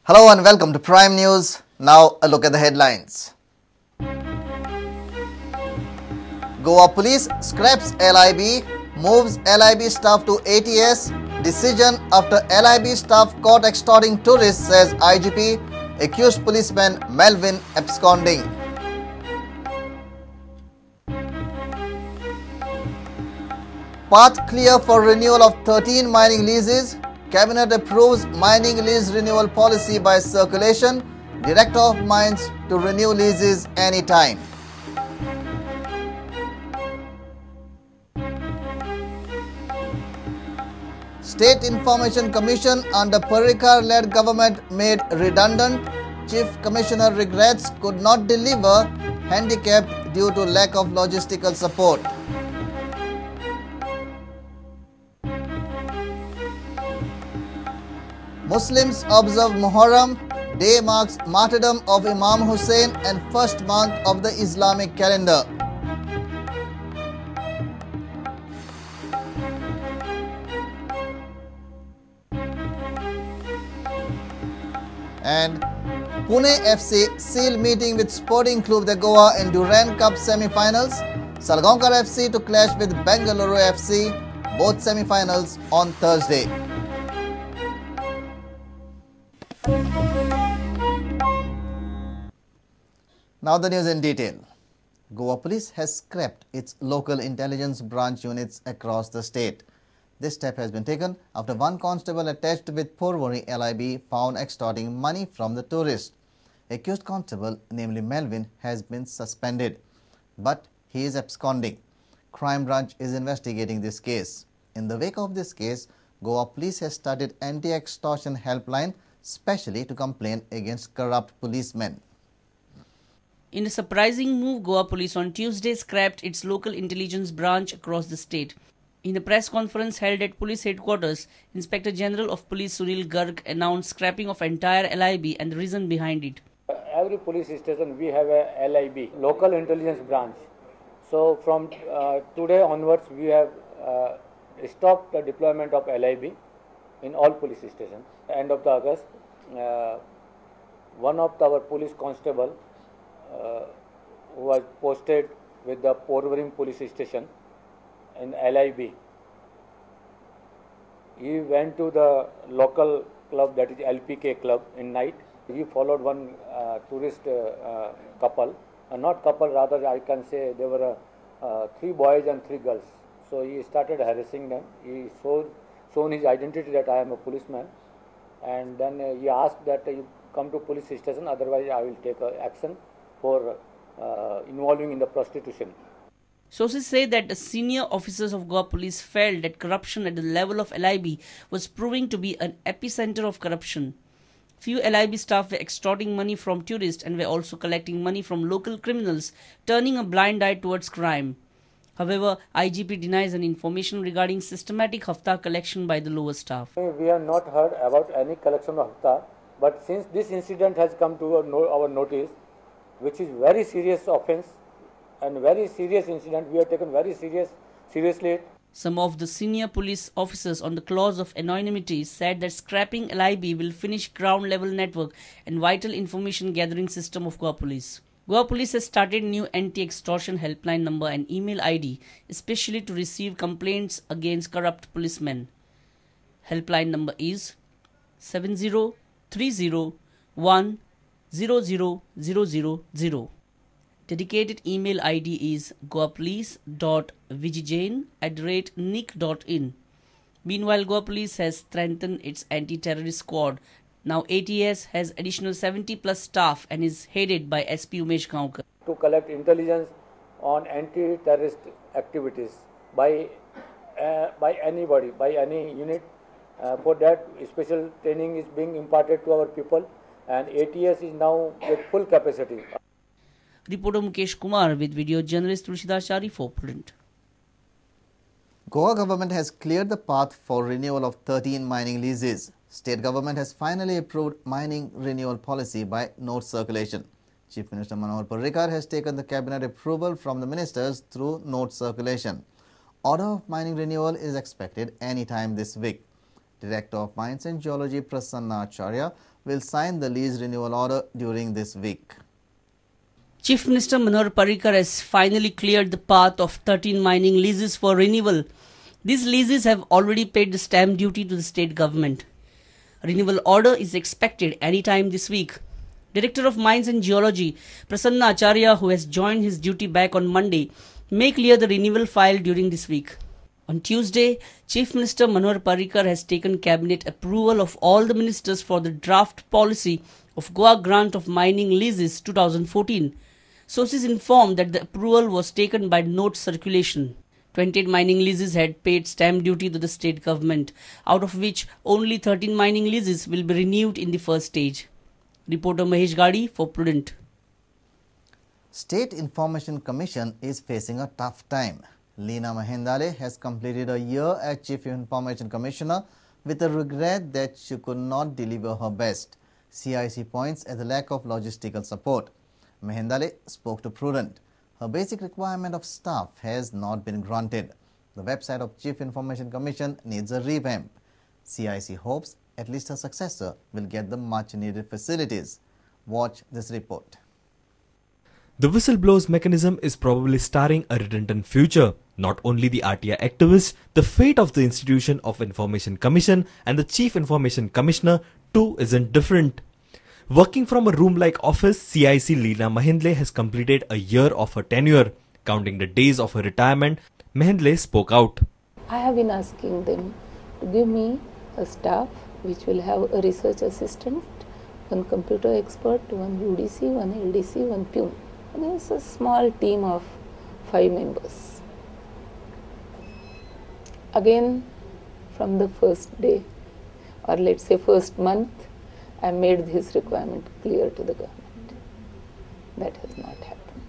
Hello and welcome to Prime News. Now a look at the headlines. Goa Police scraps LIB, moves LIB staff to ATS. Decision after LIB staff caught extorting tourists, says IGP. Accused policeman Melvin absconding. Path clear for renewal of 13 mining leases. Cabinet approves mining lease renewal policy by circulation. Director of Mines to renew leases anytime. State Information Commission under Parrikar-led government made redundant. Chief Commissioner regrets could not deliver, handicapped due to lack of logistical support. Muslims observe Muharram. Day marks martyrdom of Imam Hussein and first month of the Islamic calendar. And Pune FC seal meeting with Sporting Club de Goa in Durand Cup semi-finals. Salgaonkar FC to clash with Bengaluru FC, both semi-finals on Thursday. Now the news in detail. Goa Police has scrapped its local intelligence branch units across the state. This step has been taken after one constable attached with Porvory LIB found extorting money from the tourist. Accused constable, namely Melvin, has been suspended, but he is absconding. Crime branch is investigating this case. In the wake of this case, Goa Police has started anti-extortion helpline specially to complain against corrupt policemen. In a surprising move, Goa Police on Tuesday scrapped its local intelligence branch across the state. In a press conference held at police headquarters, Inspector General of Police Sunil Garg announced scrapping of entire LIB and the reason behind it. Every police station we have a LIB, local intelligence branch. So from today onwards we have stopped the deployment of LIB in all police stations. End of the August, one of our police constable who was posted with the Porvorim police station in LIB. He went to the local club, that is LPK club, in night. He followed one tourist couple, not couple, rather I can say they were 3 boys and 3 girls. So he started harassing them. He shown his identity that I am a policeman, and then he asked that you come to police station, otherwise I will take action for involving in the prostitution. Sources say that the senior officers of Goa Police felt that corruption at the level of LIB was proving to be an epicenter of corruption. Few LIB staff were extorting money from tourists and were also collecting money from local criminals, turning a blind eye towards crime. However, IGP denies an information regarding systematic hafta collection by the lower staff. We have not heard about any collection of hafta, but since this incident has come to our notice, which is very serious offence and very serious incident, we have taken very seriously. Some of the senior police officers on the clause of anonymity said that scrapping LIB will finish ground level network and vital information gathering system of Goa Police. Goa Police has started new anti-extortion helpline number and email ID, especially to receive complaints against corrupt policemen. Helpline number is 7030100000. Dedicated email ID is goapolice.vigijain@nick.in. Meanwhile, Goa Police has strengthened its anti-terrorist squad. Now ATS has additional 70+ staff and is headed by SP Umesh Gaonkar. To collect intelligence on anti-terrorist activities by anybody, by any unit. For that, special training is being imparted to our people, and ATS is now with full capacity. Reporter Mukesh Kumar with video journalist Tulshida Shari for Prudent. Goa government has cleared the path for renewal of 13 mining leases. State government has finally approved mining renewal policy by note circulation. Chief Minister Manohar Parrikar has taken the cabinet approval from the ministers through note circulation. Order of mining renewal is expected anytime this week. Director of Mines and Geology Prasanna Acharya will sign the lease renewal order during this week. Chief Minister Manohar Parrikar has finally cleared the path of 13 mining leases for renewal. These leases have already paid the stamp duty to the state government. A renewal order is expected anytime this week. Director of Mines and Geology Prasanna Acharya, who has joined his duty back on Monday, may clear the renewal file during this week. On Tuesday, Chief Minister Manohar Parrikar has taken cabinet approval of all the ministers for the draft policy of Goa Grant of Mining Leases 2014. Sources informed that the approval was taken by note circulation. 28 mining leases had paid stamp duty to the state government, out of which only 13 mining leases will be renewed in the first stage. Reporter Mahesh Gadi for Prudent. State Information Commission is facing a tough time. Leena Mahendale has completed a year as Chief Information Commissioner with a regret that she could not deliver her best. CIC points at the lack of logistical support. Mahendale spoke to Prudent. Her basic requirement of staff has not been granted. The website of Chief Information Commission needs a revamp. CIC hopes at least her successor will get the much needed facilities. Watch this report. The whistleblowers mechanism is probably starring a redundant future. Not only the RTI activists, the fate of the Institution of Information Commission and the Chief Information Commissioner too isn't different. Working from a room-like office, CIC Leena Mahendale has completed a year of her tenure. Counting the days of her retirement, Mahendale spoke out. I have been asking them to give me a staff which will have a research assistant, one computer expert, one UDC, one LDC, one PUN. And it's a small team of 5 members. Again, from the first day, or let's say first month, I made this requirement clear to the government. That has not happened.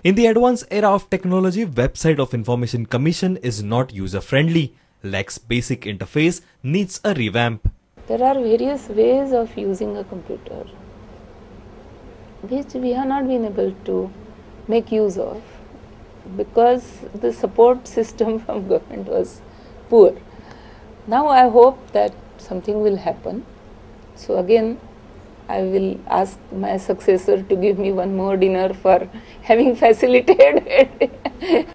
In the advanced era of technology, website of Information Commission is not user-friendly, lacks basic interface, needs a revamp. There are various ways of using a computer which we have not been able to make use of because the support system from government was poor. Now I hope that something will happen. So again, I will ask my successor to give me one more dinner for having facilitated.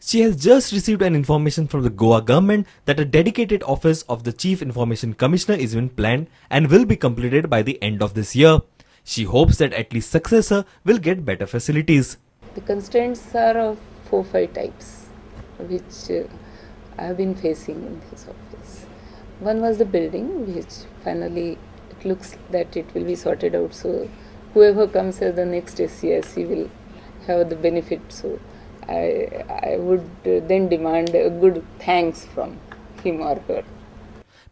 She has just received an information from the Goa government that a dedicated office of the Chief Information Commissioner is being planned and will be completed by the end of this year. She hopes that at least successor will get better facilities. The constraints are of 4-5 types, which I have been facing in this office. One was the building, which finally it looks that it will be sorted out. So whoever comes as the next SCIC will have the benefit. So I would then demand a good thanks from him or her.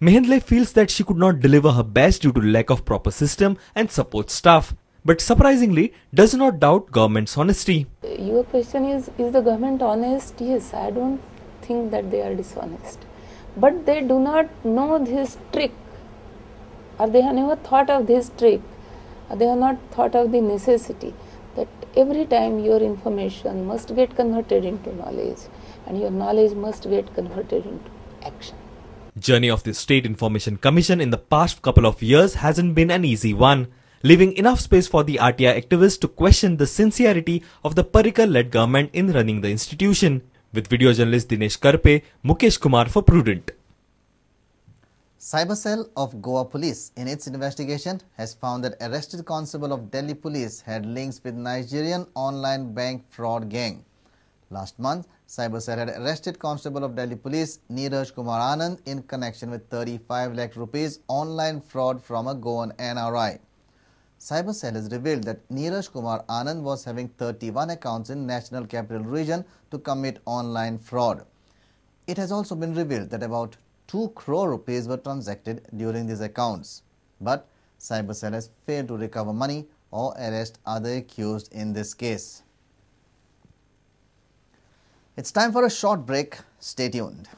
Mahendale feels that she could not deliver her best due to lack of proper system and support staff, but surprisingly does not doubt government's honesty. Your question is the government honest? Yes, I don't think that they are dishonest. But they do not know this trick, or they have never thought of this trick, or they have not thought of the necessity that every time your information must get converted into knowledge, and your knowledge must get converted into action. Journey of the State Information Commission in the past couple of years hasn't been an easy one, leaving enough space for the RTI activists to question the sincerity of the Parrikar-led government in running the institution. With video journalist Dinesh Karpe, Mukesh Kumar for Prudent. Cyber Cell of Goa Police in its investigation has found that arrested constable of Delhi Police had links with Nigerian online bank fraud gang. Last month, Cyber Cell had arrested Constable of Delhi Police Neeraj Kumar Anand in connection with 35 lakh rupees online fraud from a Goan NRI. Cyber Cell has revealed that Neeraj Kumar Anand was having 31 accounts in National Capital Region to commit online fraud. It has also been revealed that about 2 crore rupees were transacted during these accounts. But Cyber Cell has failed to recover money or arrest other accused in this case. It's time for a short break. Stay tuned.